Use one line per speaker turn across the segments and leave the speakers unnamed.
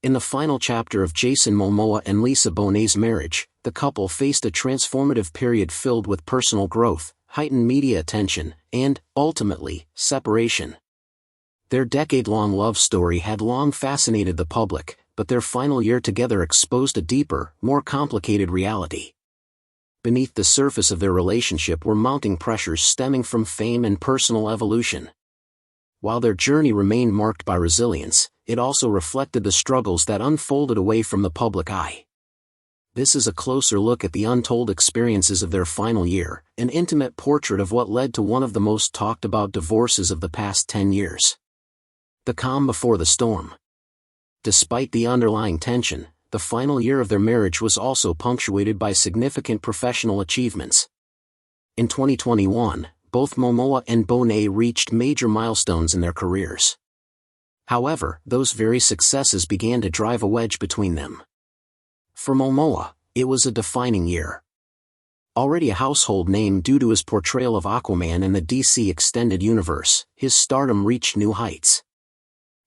In the final chapter of Jason Momoa and Lisa Bonet's marriage, the couple faced a transformative period filled with personal growth, heightened media attention, and, ultimately, separation. Their decade-long love story had long fascinated the public, but their final year together exposed a deeper, more complicated reality. Beneath the surface of their relationship were mounting pressures stemming from fame and personal evolution. While their journey remained marked by resilience, it also reflected the struggles that unfolded away from the public eye. This is a closer look at the untold experiences of their final year, an intimate portrait of what led to one of the most talked about divorces of the past 10 years. The calm before the storm. Despite the underlying tension, the final year of their marriage was also punctuated by significant professional achievements. In 2021, both Momoa and Bonet reached major milestones in their careers. However, those very successes began to drive a wedge between them. For Momoa, it was a defining year. Already a household name due to his portrayal of Aquaman in the DC Extended Universe, his stardom reached new heights.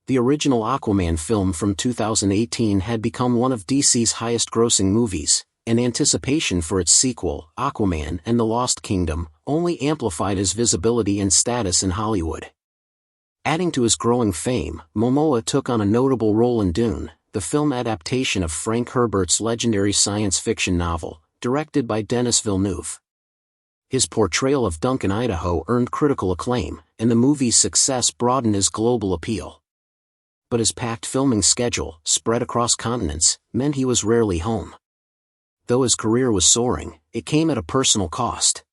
The original Aquaman film from 2018 had become one of DC's highest-grossing movies, and anticipation for its sequel, Aquaman and the Lost Kingdom, only amplified his visibility and status in Hollywood. Adding to his growing fame, Momoa took on a notable role in Dune, the film adaptation of Frank Herbert's legendary science fiction novel, directed by Denis Villeneuve. His portrayal of Duncan Idaho earned critical acclaim, and the movie's success broadened his global appeal. But his packed filming schedule, spread across continents, meant he was rarely home. Though his career was soaring, it came at a personal cost.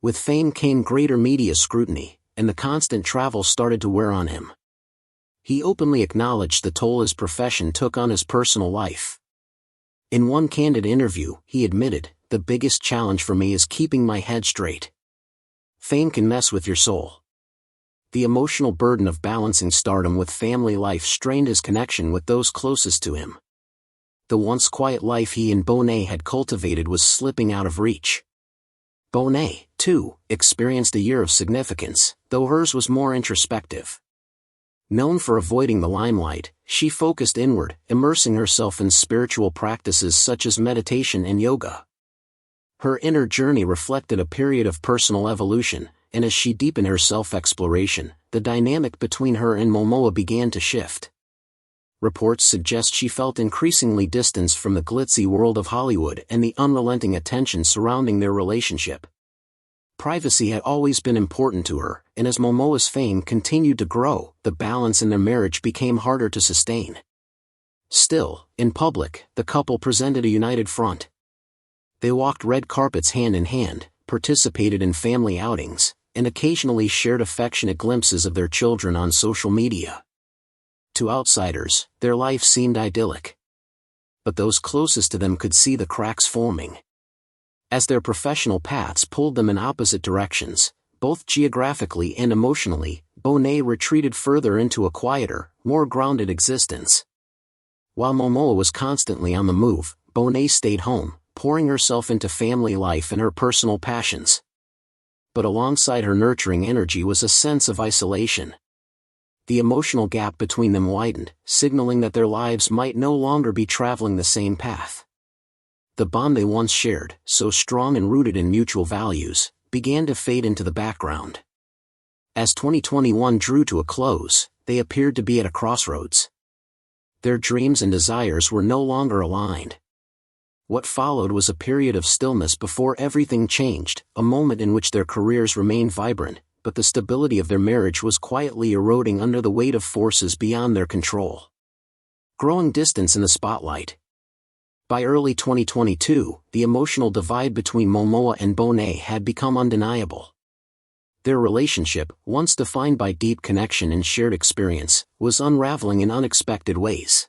With fame came greater media scrutiny, and the constant travel started to wear on him. He openly acknowledged the toll his profession took on his personal life. In one candid interview, he admitted, "The biggest challenge for me is keeping my head straight. Fame can mess with your soul." The emotional burden of balancing stardom with family life strained his connection with those closest to him. The once quiet life he and Bonet had cultivated was slipping out of reach. Bonet, too, experienced a year of significance, though hers was more introspective. Known for avoiding the limelight, she focused inward, immersing herself in spiritual practices such as meditation and yoga. Her inner journey reflected a period of personal evolution, and as she deepened her self-exploration, the dynamic between her and Momoa began to shift. Reports suggest she felt increasingly distanced from the glitzy world of Hollywood and the unrelenting attention surrounding their relationship. Privacy had always been important to her, and as Momoa's fame continued to grow, the balance in their marriage became harder to sustain. Still, in public, the couple presented a united front. They walked red carpets hand in hand, participated in family outings, and occasionally shared affectionate glimpses of their children on social media. To outsiders, their life seemed idyllic. But those closest to them could see the cracks forming. As their professional paths pulled them in opposite directions, both geographically and emotionally, Bonet retreated further into a quieter, more grounded existence. While Momoa was constantly on the move, Bonet stayed home, pouring herself into family life and her personal passions. But alongside her nurturing energy was a sense of isolation. The emotional gap between them widened, signaling that their lives might no longer be traveling the same path. The bond they once shared, so strong and rooted in mutual values, began to fade into the background. As 2021 drew to a close, they appeared to be at a crossroads. Their dreams and desires were no longer aligned. What followed was a period of stillness before everything changed, a moment in which their careers remained vibrant, but the stability of their marriage was quietly eroding under the weight of forces beyond their control. Growing distance in the spotlight. By early 2022, the emotional divide between Momoa and Bonet had become undeniable. Their relationship, once defined by deep connection and shared experience, was unraveling in unexpected ways.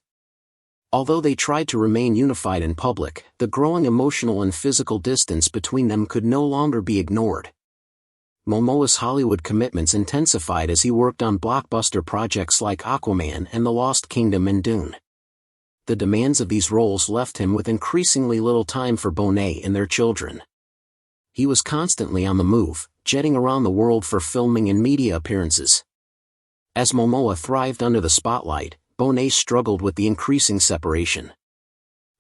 Although they tried to remain unified in public, the growing emotional and physical distance between them could no longer be ignored. Momoa's Hollywood commitments intensified as he worked on blockbuster projects like Aquaman and the Lost Kingdom and Dune. The demands of these roles left him with increasingly little time for Bonet and their children. He was constantly on the move, jetting around the world for filming and media appearances. As Momoa thrived under the spotlight, Bonet struggled with the increasing separation.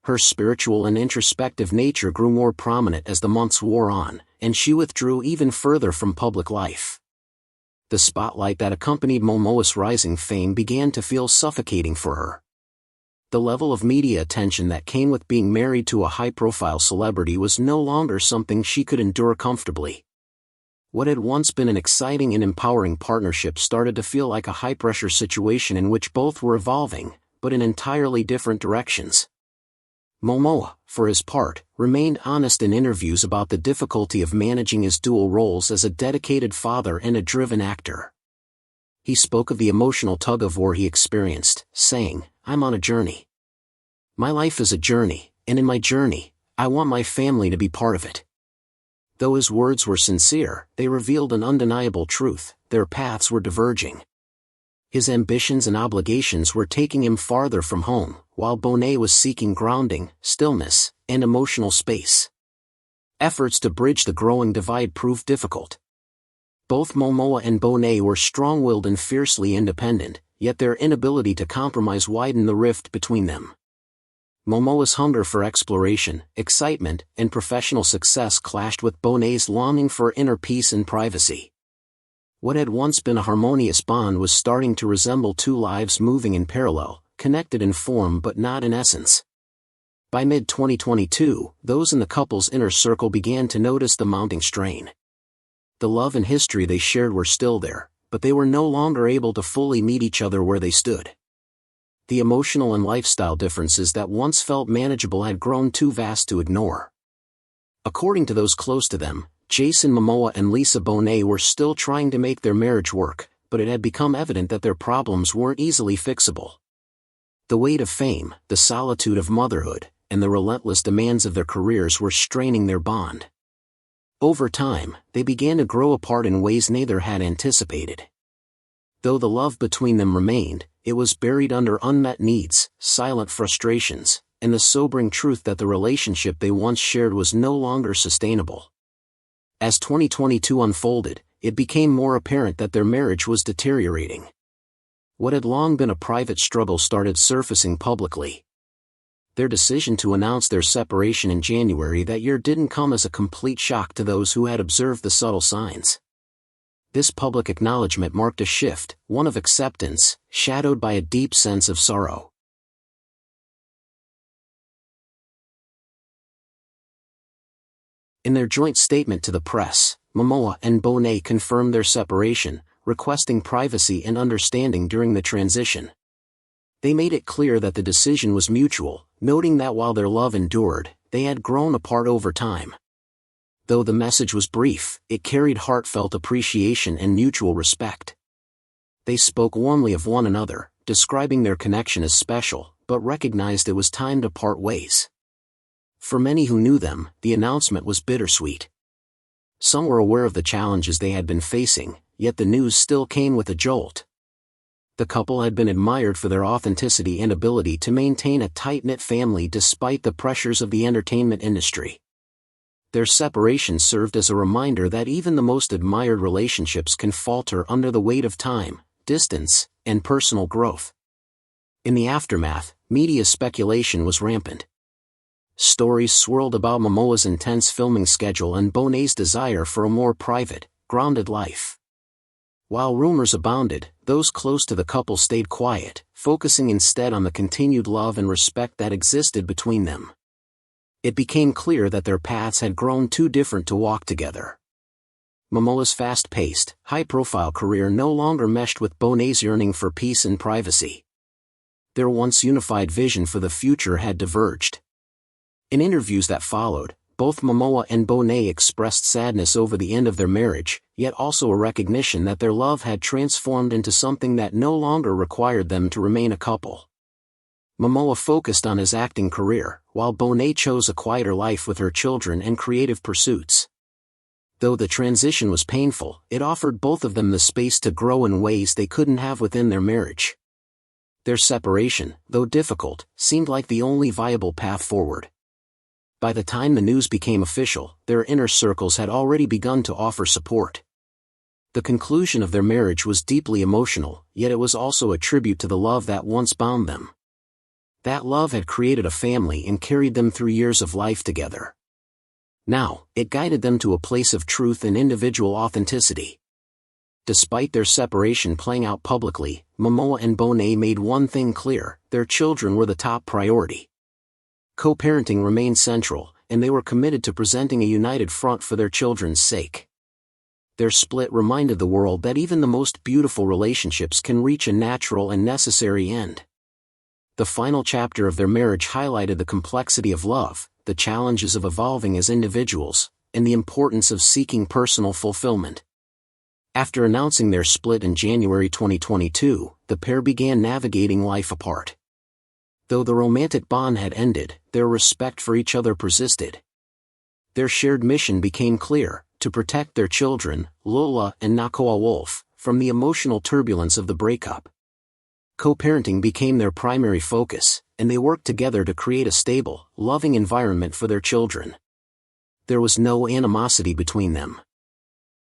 Her spiritual and introspective nature grew more prominent as the months wore on, and she withdrew even further from public life. The spotlight that accompanied Momoa's rising fame began to feel suffocating for her. The level of media attention that came with being married to a high-profile celebrity was no longer something she could endure comfortably. What had once been an exciting and empowering partnership started to feel like a high-pressure situation in which both were evolving, but in entirely different directions. Momoa, for his part, remained honest in interviews about the difficulty of managing his dual roles as a dedicated father and a driven actor. He spoke of the emotional tug-of-war he experienced, saying, "I'm on a journey. My life is a journey, and in my journey, I want my family to be part of it." Though his words were sincere, they revealed an undeniable truth: their paths were diverging. His ambitions and obligations were taking him farther from home, while Bonet was seeking grounding, stillness, and emotional space. Efforts to bridge the growing divide proved difficult. Both Momoa and Bonet were strong-willed and fiercely independent, yet their inability to compromise widened the rift between them. Momoa's hunger for exploration, excitement, and professional success clashed with Bonet's longing for inner peace and privacy. What had once been a harmonious bond was starting to resemble two lives moving in parallel, connected in form but not in essence. By mid-2022, those in the couple's inner circle began to notice the mounting strain. The love and history they shared were still there, but they were no longer able to fully meet each other where they stood. The emotional and lifestyle differences that once felt manageable had grown too vast to ignore. According to those close to them, Jason Momoa and Lisa Bonet were still trying to make their marriage work, but it had become evident that their problems weren't easily fixable. The weight of fame, the solitude of motherhood, and the relentless demands of their careers were straining their bond. Over time, they began to grow apart in ways neither had anticipated. Though the love between them remained, it was buried under unmet needs, silent frustrations, and the sobering truth that the relationship they once shared was no longer sustainable. As 2022 unfolded, it became more apparent that their marriage was deteriorating. What had long been a private struggle started surfacing publicly. Their decision to announce their separation in January that year didn't come as a complete shock to those who had observed the subtle signs. This public acknowledgement marked a shift, one of acceptance, shadowed by a deep sense of sorrow. In their joint statement to the press, Momoa and Bonet confirmed their separation, requesting privacy and understanding during the transition. They made it clear that the decision was mutual, noting that while their love endured, they had grown apart over time. Though the message was brief, it carried heartfelt appreciation and mutual respect. They spoke warmly of one another, describing their connection as special, but recognized it was time to part ways. For many who knew them, the announcement was bittersweet. Some were aware of the challenges they had been facing, yet the news still came with a jolt. The couple had been admired for their authenticity and ability to maintain a tight-knit family despite the pressures of the entertainment industry. Their separation served as a reminder that even the most admired relationships can falter under the weight of time, distance, and personal growth. In the aftermath, media speculation was rampant. Stories swirled about Momoa's intense filming schedule and Bonet's desire for a more private, grounded life. While rumors abounded, those close to the couple stayed quiet, focusing instead on the continued love and respect that existed between them. It became clear that their paths had grown too different to walk together. Momoa's fast-paced, high-profile career no longer meshed with Bonet's yearning for peace and privacy. Their once unified vision for the future had diverged. In interviews that followed, both Momoa and Bonet expressed sadness over the end of their marriage, yet also a recognition that their love had transformed into something that no longer required them to remain a couple. Momoa focused on his acting career, while Bonet chose a quieter life with her children and creative pursuits. Though the transition was painful, it offered both of them the space to grow in ways they couldn't have within their marriage. Their separation, though difficult, seemed like the only viable path forward. By the time the news became official, their inner circles had already begun to offer support. The conclusion of their marriage was deeply emotional, yet it was also a tribute to the love that once bound them. That love had created a family and carried them through years of life together. Now, it guided them to a place of truth and individual authenticity. Despite their separation playing out publicly, Momoa and Bonet made one thing clear: their children were the top priority. Co-parenting remained central, and they were committed to presenting a united front for their children's sake. Their split reminded the world that even the most beautiful relationships can reach a natural and necessary end. The final chapter of their marriage highlighted the complexity of love, the challenges of evolving as individuals, and the importance of seeking personal fulfillment. After announcing their split in January 2022, the pair began navigating life apart. Though the romantic bond had ended, their respect for each other persisted. Their shared mission became clear: to protect their children, Lola and Nakoa Wolf, from the emotional turbulence of the breakup. Co-parenting became their primary focus, and they worked together to create a stable, loving environment for their children. There was no animosity between them.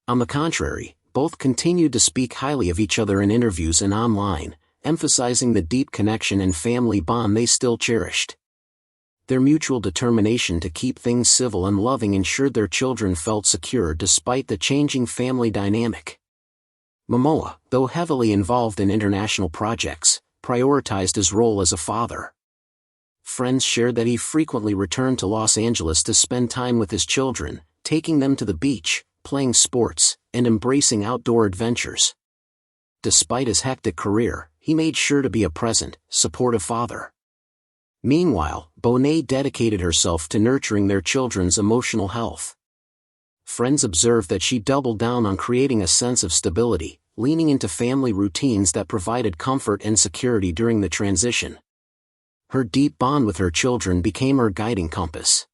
On the contrary, both continued to speak highly of each other in interviews and online, emphasizing the deep connection and family bond they still cherished. Their mutual determination to keep things civil and loving ensured their children felt secure despite the changing family dynamic. Momoa, though heavily involved in international projects, prioritized his role as a father. Friends shared that he frequently returned to Los Angeles to spend time with his children, taking them to the beach, playing sports, and embracing outdoor adventures. Despite his hectic career, he made sure to be a present, supportive father. Meanwhile, Bonet dedicated herself to nurturing their children's emotional health. Friends observed that she doubled down on creating a sense of stability, leaning into family routines that provided comfort and security during the transition. Her deep bond with her children became her guiding compass.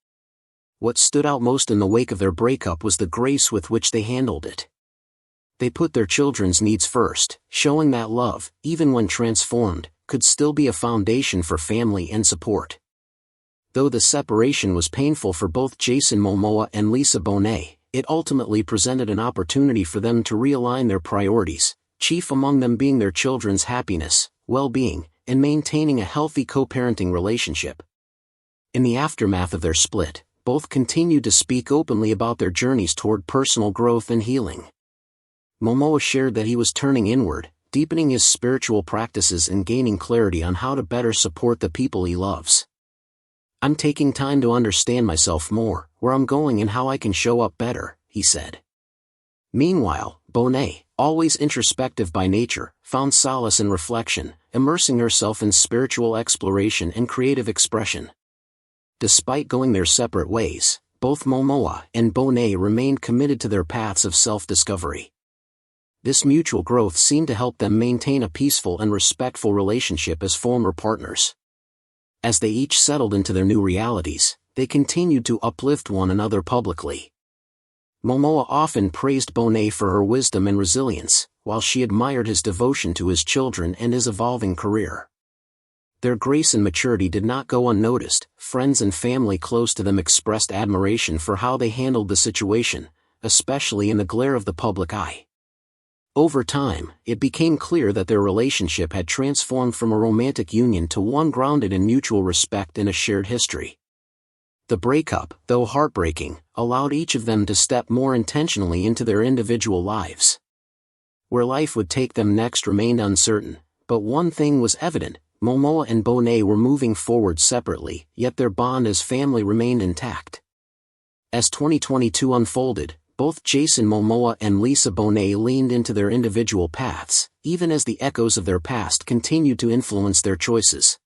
What stood out most in the wake of their breakup was the grace with which they handled it. They put their children's needs first, showing that love, even when transformed, could still be a foundation for family and support. Though the separation was painful for both Jason Momoa and Lisa Bonet, it ultimately presented an opportunity for them to realign their priorities, chief among them being their children's happiness, well-being, and maintaining a healthy co-parenting relationship. In the aftermath of their split, both continued to speak openly about their journeys toward personal growth and healing. Momoa shared that he was turning inward, deepening his spiritual practices and gaining clarity on how to better support the people he loves. "I'm taking time to understand myself more, where I'm going and how I can show up better," he said. Meanwhile, Bonet, always introspective by nature, found solace in reflection, immersing herself in spiritual exploration and creative expression. Despite going their separate ways, both Momoa and Bonet remained committed to their paths of self-discovery. This mutual growth seemed to help them maintain a peaceful and respectful relationship as former partners. As they each settled into their new realities, they continued to uplift one another publicly. Momoa often praised Bonet for her wisdom and resilience, while she admired his devotion to his children and his evolving career. Their grace and maturity did not go unnoticed. Friends and family close to them expressed admiration for how they handled the situation, especially in the glare of the public eye. Over time, it became clear that their relationship had transformed from a romantic union to one grounded in mutual respect and a shared history. The breakup, though heartbreaking, allowed each of them to step more intentionally into their individual lives. Where life would take them next remained uncertain, but one thing was evident: Momoa and Bonet were moving forward separately, yet their bond as family remained intact. As 2022 unfolded, both Jason Momoa and Lisa Bonet leaned into their individual paths, even as the echoes of their past continued to influence their choices.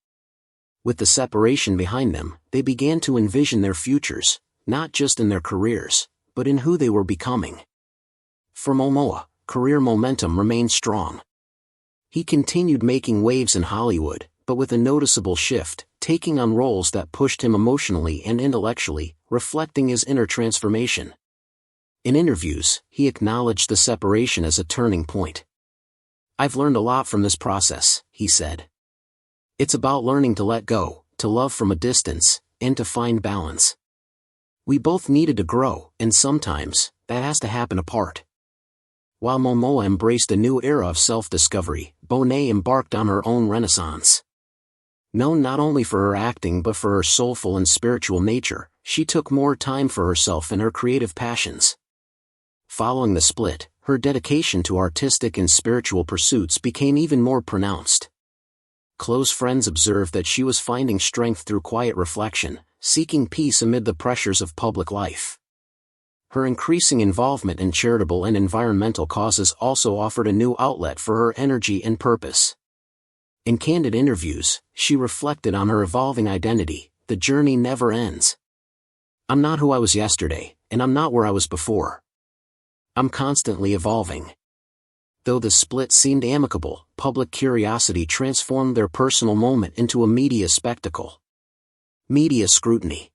With the separation behind them, they began to envision their futures, not just in their careers, but in who they were becoming. For Momoa, career momentum remained strong. He continued making waves in Hollywood, but with a noticeable shift, taking on roles that pushed him emotionally and intellectually, reflecting his inner transformation. In interviews, he acknowledged the separation as a turning point. "I've learned a lot from this process," he said. "It's about learning to let go, to love from a distance, and to find balance. We both needed to grow, and sometimes, that has to happen apart." While Momoa embraced a new era of self-discovery, Bonet embarked on her own renaissance. Known not only for her acting but for her soulful and spiritual nature, she took more time for herself and her creative passions. Following the split, her dedication to artistic and spiritual pursuits became even more pronounced. Close friends observed that she was finding strength through quiet reflection, seeking peace amid the pressures of public life. Her increasing involvement in charitable and environmental causes also offered a new outlet for her energy and purpose. In candid interviews, she reflected on her evolving identity. The journey never ends. I'm not who I was yesterday, and I'm not where I was before. I'm constantly evolving. Though the split seemed amicable, public curiosity transformed their personal moment into a media spectacle. Media scrutiny.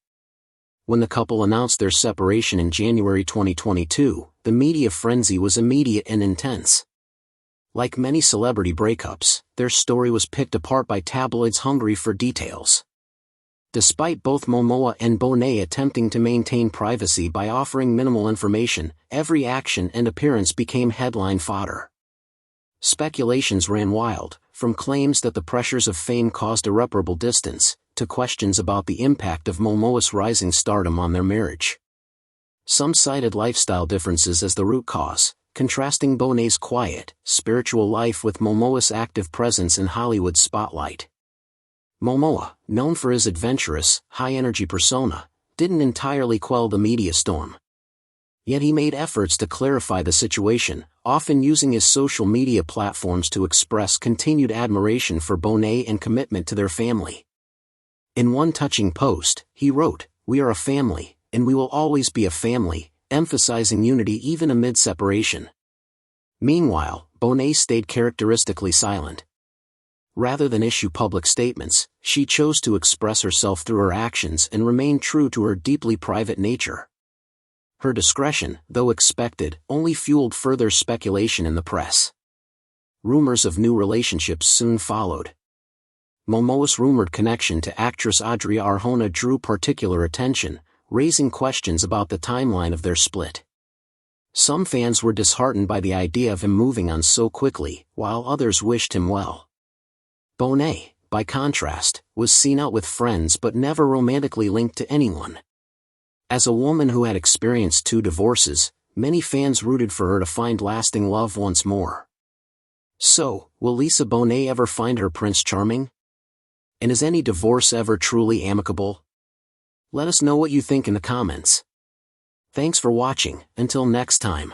When the couple announced their separation in January 2022, the media frenzy was immediate and intense. Like many celebrity breakups, their story was picked apart by tabloids hungry for details. Despite both Momoa and Bonet attempting to maintain privacy by offering minimal information, every action and appearance became headline fodder. Speculations ran wild, from claims that the pressures of fame caused irreparable distance, to questions about the impact of Momoa's rising stardom on their marriage. Some cited lifestyle differences as the root cause, contrasting Bonet's quiet, spiritual life with Momoa's active presence in Hollywood's spotlight. Momoa, known for his adventurous, high-energy persona, didn't entirely quell the media storm. Yet he made efforts to clarify the situation, often using his social media platforms to express continued admiration for Bonet and commitment to their family. In one touching post, he wrote, "We are a family, and we will always be a family," emphasizing unity even amid separation. Meanwhile, Bonet stayed characteristically silent. Rather than issue public statements, she chose to express herself through her actions and remain true to her deeply private nature. Her discretion, though expected, only fueled further speculation in the press. Rumors of new relationships soon followed. Momoa's rumored connection to actress Adria Arjona drew particular attention, raising questions about the timeline of their split. Some fans were disheartened by the idea of him moving on so quickly, while others wished him well. Bonet, by contrast, was seen out with friends but never romantically linked to anyone. As a woman who had experienced 2 divorces, many fans rooted for her to find lasting love once more. So, will Lisa Bonet ever find her Prince Charming? And is any divorce ever truly amicable? Let us know what you think in the comments. Thanks for watching, until next time.